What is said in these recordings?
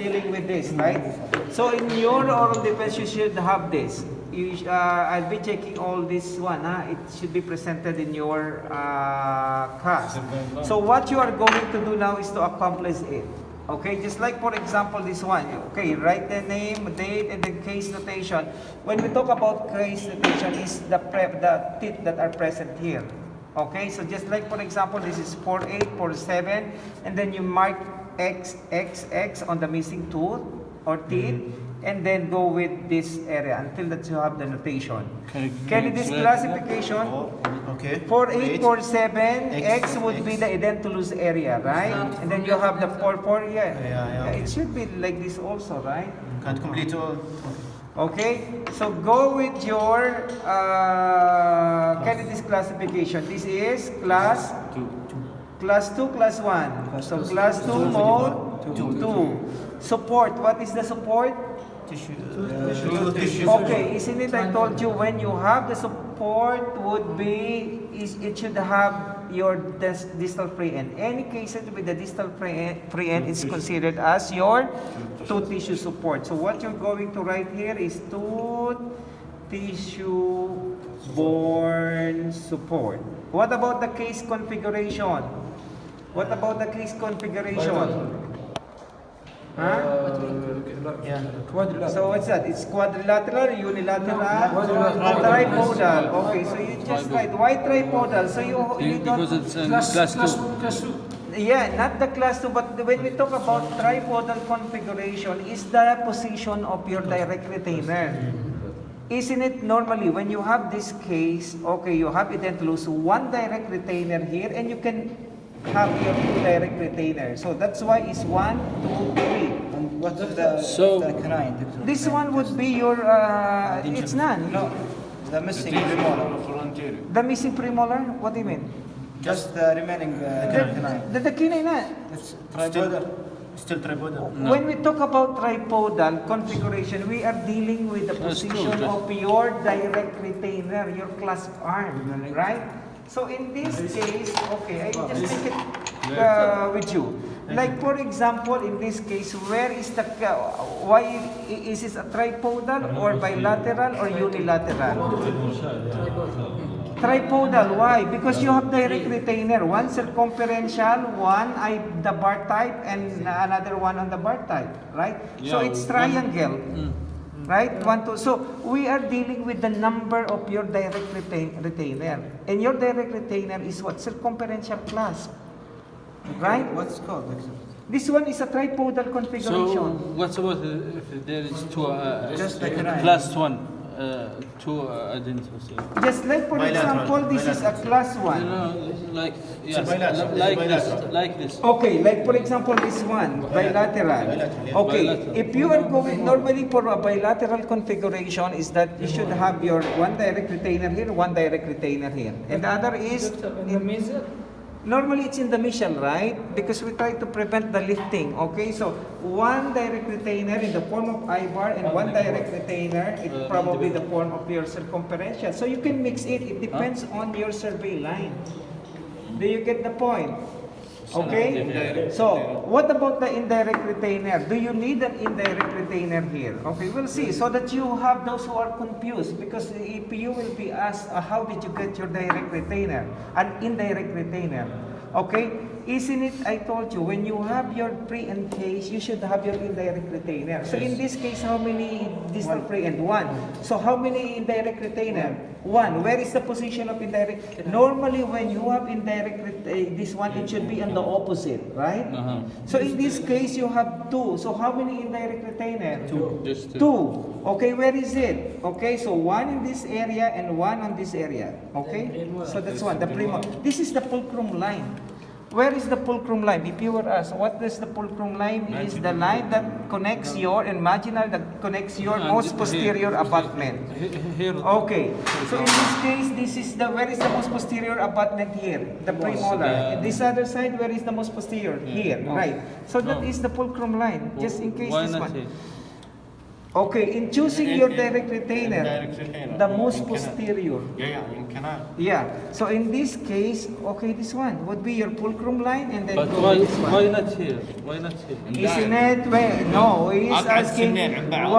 dealing with this, right? So in your oral defense, you should have this. I'll be checking all this one. It should be presented in your class. So what you are going to do now is to accomplish it. Okay, just like for example this one. Okay, write the name, date, and the case notation. When we talk about case notation, is the teeth that are present here. Okay, so just like for example, this is 48, 47, and then you mark X, X, X on the missing tooth or teeth, and then go with this area until that you have the notation. Can this classification? Okay. 48, 47, X would be the edentulous area, right? And then you have the 4, yeah. It should be like this also, right? Can't complete all. Okay, so go with your Kennedy's classification. This is class 2, class 1. So class 2 mode 2. Support, what is the support? Tissue. Okay, isn't it I told you when you have the support would be, it should have your distal free end. Any cases with the distal free end is considered as your tooth tissue support. So what you're going to write here is tooth tissue bone support. What about the case configuration? What about the case configuration? So what's that? It's quadrilateral, unilateral, tripodal. Okay, so you just write why tripodal. So you don't, because it's class 2. Yeah, not the class 2, but when we talk about tripodal configuration, is the position of your direct retainer. Isn't it normally when you have this case, okay, you have edentulous, one direct retainer here, and you can have your two direct retainer. So that's why it's 1, 2, 3. And what is the canine? This one would be your, it's none. No, the missing premolar. The missing premolar? What do you mean? Just the remaining canine. The canine na. It's tripodal. Still tripodal. No. When we talk about tripodal configuration, we are dealing with the position of your direct retainer, your clasp arm, right? So in this case, okay, I just take it with you. Like for example, in this case, where is the, why is this a tripodal or bilateral or unilateral? Tripodal, why? Because you have direct retainer, one circumferential, one the bar type, and another one on the bar type, right? So it's triangle. Right? 1, 2. So we are dealing with the number of your direct retainer. And your direct retainer is what? Circumferential clasp. Right? What's it called? This one is a tripodal configuration. So what's about if there is two Just like an eye. class 1, two identical? Just like for example, this is a class 1. Like It's bilateral. like this. Okay, like for example, this one, bilateral. Okay, Bilateral. if you are going, normally for a bilateral configuration is that you should have your one direct retainer here, one direct retainer here. And the other is, normally it's in the mesial, right? Because we try to prevent the lifting, okay? So, one direct retainer in the form of I-bar and one direct retainer, it's probably the form of your circumferential. So you can mix it, it depends on your survey line. Do you get the point? Okay? So, what about the indirect retainer? Do you need an indirect retainer here? Okay, we'll see. So that you have those who are confused, because if you will be asked, how did you get your direct retainer? An indirect retainer. Okay? Isn't it, I told you, when you have your pre and case, you should have your indirect retainer. So in this case, how many distal pre and 1? So how many indirect retainer? 1. Where is the position of indirect? Normally, when you have indirect, this one, it should be on the opposite, right? So in this case, you have 2. So how many indirect retainer? 2. Just 2. Okay, where is it? Okay, so 1 in this area and 1 on this area. Okay? So that's 1, the premolar. This is the fulcrum line. Where is the fulcrum line? If you were asked, what is the fulcrum line? Is the line that connects your imaginary, that connects your most posterior abutment. Here. Okay. So in this case, this is the, where is the most posterior abutment here? The premolar. And this other side, where is the most posterior? Here, right. So that is the fulcrum line, just in case Why this not one. here? Okay, in choosing your direct retainer, Direct retainer. the most You cannot. posterior. Yeah, يمكن هاي. Yeah. So in this case, okay, this one would be your fulcrum line, and then But go why, with this one. why not here? Why not here? Isn't it? No, he's أبعد asking سنين عن بعض.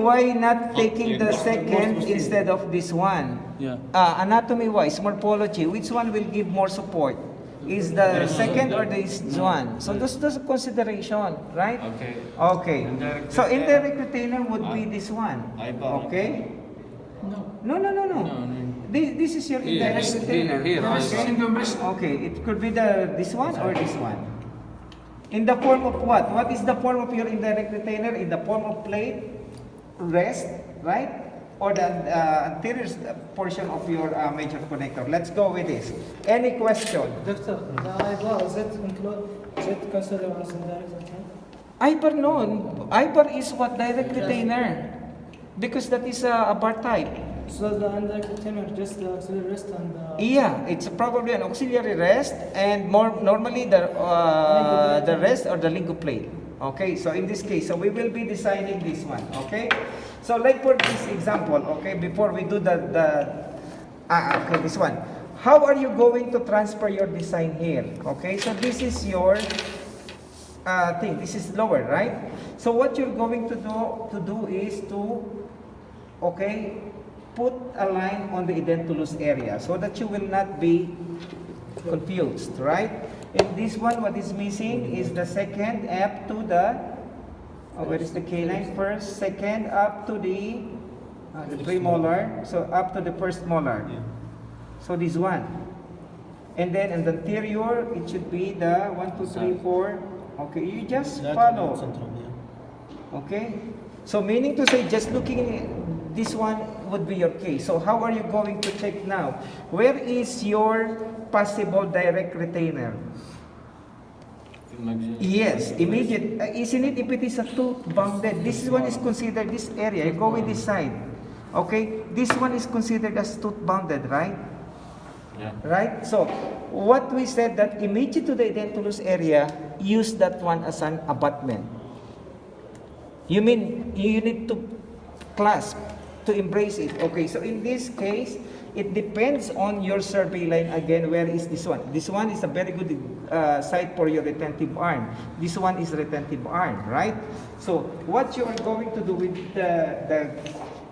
why not taking the second instead of this one? Yeah. Anatomy wise, morphology, which one will give more support? Is the second or this one? So those consideration, right? Okay. Okay. Indirect So retainer. indirect retainer would be this one. Eyeball. Okay. No. No. This is your Here, indirect here, retainer. here, Okay, it could be this one or this one. In the form of what? What is the form of your indirect retainer? In the form of plate, rest, right? Or the anterior portion of your major connector. Let's go with this. Any question? Doctor, the eyeball, is it considered as indirect retainer? Hyper no. Hyper is what? Direct retainer. Because that is a bar type. So the indirect retainer, just the auxiliary rest and the... Yeah, it's probably an auxiliary rest and more normally the rest or the lingo plate. Okay, so in this case, so we will be designing this one. Okay, so like for this example, okay, before we do okay, this one. How are you going to transfer your design here? Okay, so this is your thing. This is lower, right? So what you're going to do is to, okay, put a line on the edentulous area so that you will not be confused, right? In this one, what is missing is the second up to the, where is the canine? First, second, up to the premolar, so up to the first molar. So this one. And then in the anterior, it should be the 1, 2, 3, 4. Okay, you just follow. Okay? So meaning to say, just looking this one would be your case. So how are you going to check now? Where is your possible direct retainer? Yes, immediate. Isn't it if it is a tooth bounded? This one is considered this area. You go with this side. Okay? This one is considered as tooth bounded, right? Yeah. Right? So, what we said that immediate to the edentulous area, use that one as an abutment. You mean you need to clasp, to embrace it. Okay, so in this case, it depends on your survey line again. Where is this one? This one is a very good site for your retentive arm. This one is retentive arm, right? So, what you are going to do with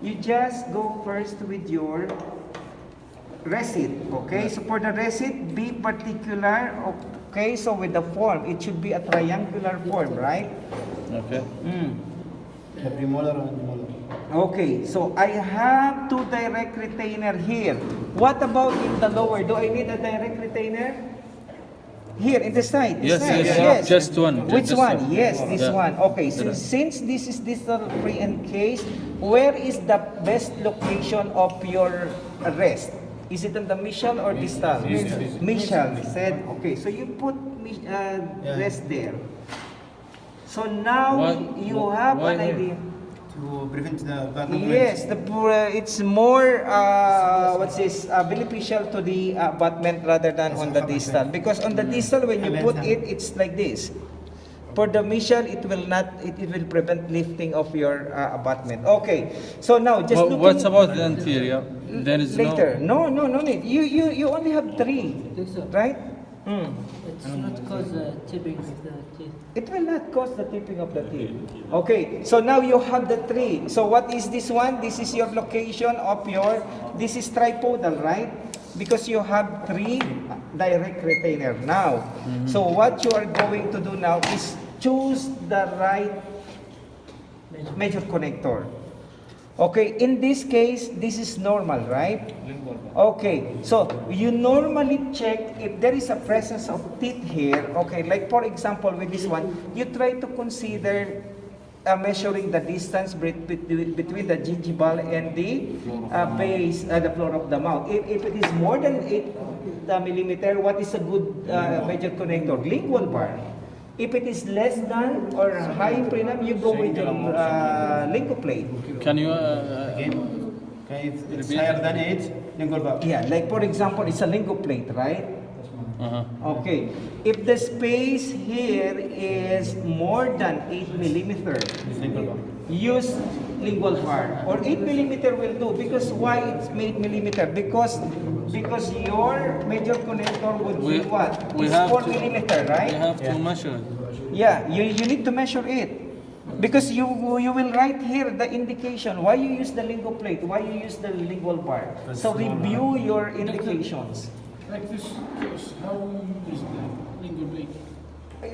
you just go first with your receipt, okay? So for the receipt, be particular, okay? So with the form, it should be a triangular form, right? Okay. The premolar and molar. Okay, so I have two direct retainer here. What about in the lower? Do I need a direct retainer? Here, in the side. Yes, side. yes, just one. Which Just one? one. Yes, this Yeah. one. Okay, since this is distal free and case, where is the best location of your rest? Is it on the mesial or distal? Mesial. Said, okay, so you put rest there. So now you have why an here? idea. To prevent the back movement. Yes, it's more beneficial to the abutment rather than on the distal, because on the distal when you put it, it's like this. For the mesial, it will prevent lifting of your abutment. Okay, so now just looking. What's about the anterior? There is later? No need. You only have three, right? It's not cause tipping of the teeth. It will not cause the tipping of the teeth. Okay, so now you have the three. So what is this one? This is your location of your, this is tripodal, right? Because you have three direct retainer now. So what you are going to do now is choose the right major connector. Okay, in this case, this is normal, right? Okay, so you normally check if there is a presence of teeth here. Okay, like for example with this one, you try to consider measuring the distance between the gingival and the base, the floor of the mouth. If it is more than 8 millimeter, what is a good major connector? Lingual bar. If it is less than or high prelim, you go with your lingual plate. Can you Okay, if it's higher than 8, lingual bar. Yeah, like for example, it's a lingual plate, right? Okay. If the space here is more than 8 millimeter, use lingual bar. Or 8 millimeter will do. Because why it's 8 millimeter? Because your major connector would be what? It's 4 millimeter, right? You have to measure. Yeah, you need to measure it. Because you will write here the indication. Why you use the lingo plate? Why you use the lingual bar? So review your indications. Like this case, how we use the lingo plate?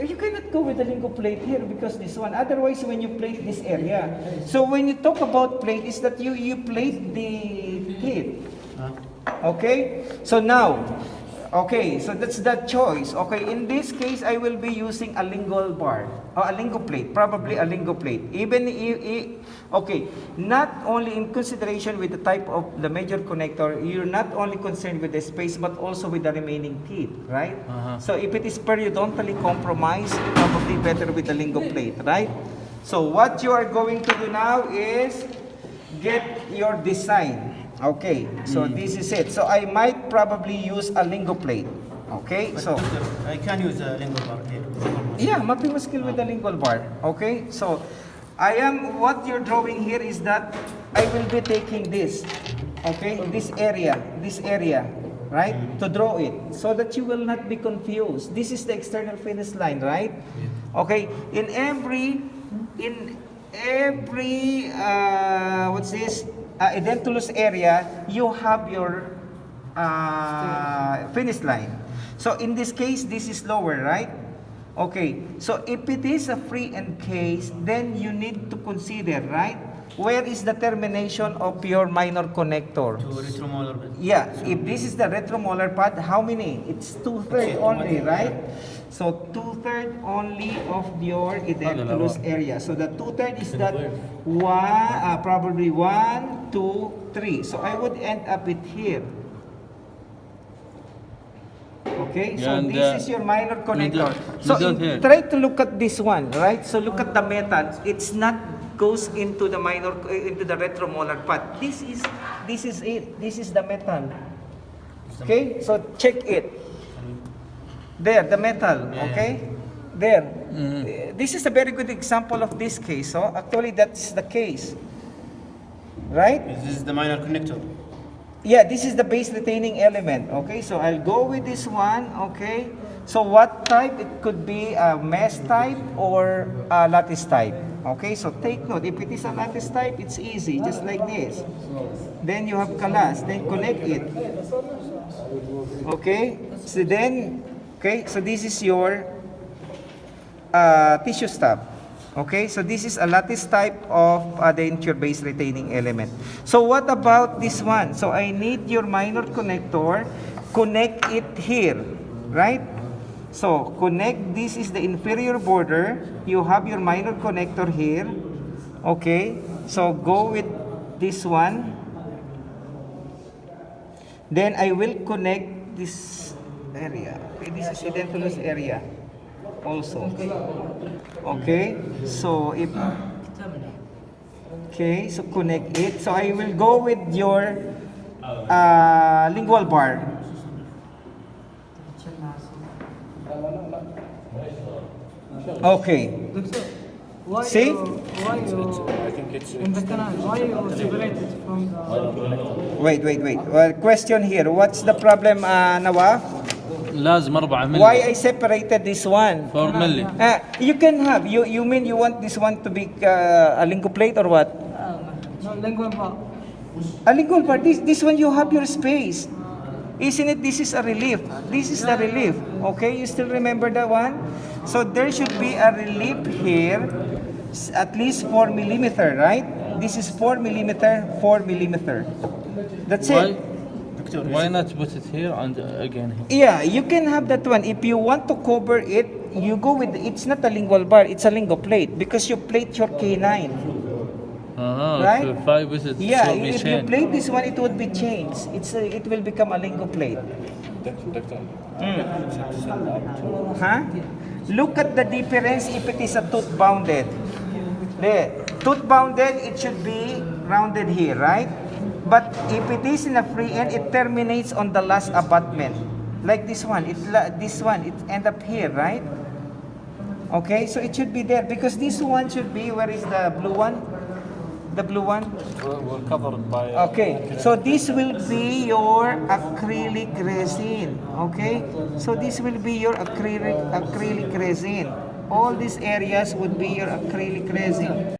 You cannot go with the lingo plate here because this one. Otherwise, when you plate this area. So when you talk about plate, is that you plate the teeth. Okay? So now, okay, so that's the choice. Okay, in this case, I will be using a lingual bar. Or a lingo plate, probably a lingo plate. Even okay, not only in consideration with the type of the major connector, you're not only concerned with the space, but also with the remaining teeth, right? So if it is periodontally compromised, probably better with the lingo plate, right? So what you are going to do now is get your design. Okay, so this is it. So I might probably use a lingo plate. Okay, so I can use a lingual bar here. yeah, mapping skill with the lingual bar. Okay, so what you're drawing here is that I will be taking this, okay, this area, right, to draw it, so that you will not be confused. This is the external finish line, right? Okay, in every what's this? Edentulous area, you have your finish line. So in this case, this is lower, right? Okay, so if it is a free end case, then you need to consider, right? Where is the termination of your minor connector? To retromolar. Yeah, if this is the retromolar pad, how many? It's 2/3 only, right? So 2/3 only of your edentulous area. So the 2/3 is that probably 1, 2, 3. So I would end up it here. Okay, so Yeah, and, this is your minor connector. So don't here. try to look at this one, right? So look at the metal. It's not goes into the into the retromolar pad. This is it. This is the metal. Okay, so check it. There, the metal. Okay, there. This is a very good example of this case. So actually, that's the case, right? This is the minor connector. Yeah, this is the base retaining element. Okay, so I'll go with this one. Okay, so what type? It could be a mesh type or a lattice type. Okay, so take note. If it is a lattice type, it's easy, just like this. Then you have kalas, then connect it. Okay, so then, okay, so this is your tissue stop. Okay, so this is a lattice type of denture base retaining element. So what about this one? So I need your minor connector, connect it here, right? So connect, this is the inferior border. You have your minor connector here. Okay, so go with this one. Then I will connect this area. Okay, this is edentulous area also. Okay, so if okay, so connect it. So I will go with your lingual bar. Okay. Why See? why you in the canal? Why you separated from the? Wait. Well, question here. What's the problem, Nawaf? لازم 4 ملي. Why I separated this one? 4 ملي. You can have. You mean you want this one to be a lingual plate or what? No, lingual bar. A lingual bar. This one you have your space. Isn't it? This is a relief. This is the relief. Okay, you still remember that one? So there should be a relief here, at least 4 millimeter, right? This is 4 millimeter, 4 millimeter. That's it. Why not put it here and again here? Yeah, you can have that one. If you want to cover it, you go with, it's not a lingual bar, it's a lingual plate because you plate your canine. Right? So 5 visits Yeah, will be if you changed. plate this one, it would be changed. It will become a lingo plate. Huh? Look at the difference if it is a tooth bounded. There, tooth bounded, it should be rounded here, right? But if it is in a free end, it terminates on the last abutment. like this one. It end up here, right? Okay, so it should be there because this one should be, where is the blue one? The blue one? We're covered by. Okay, so this will be your acrylic resin. Okay, so this will be your acrylic resin. All these areas would be your acrylic resin.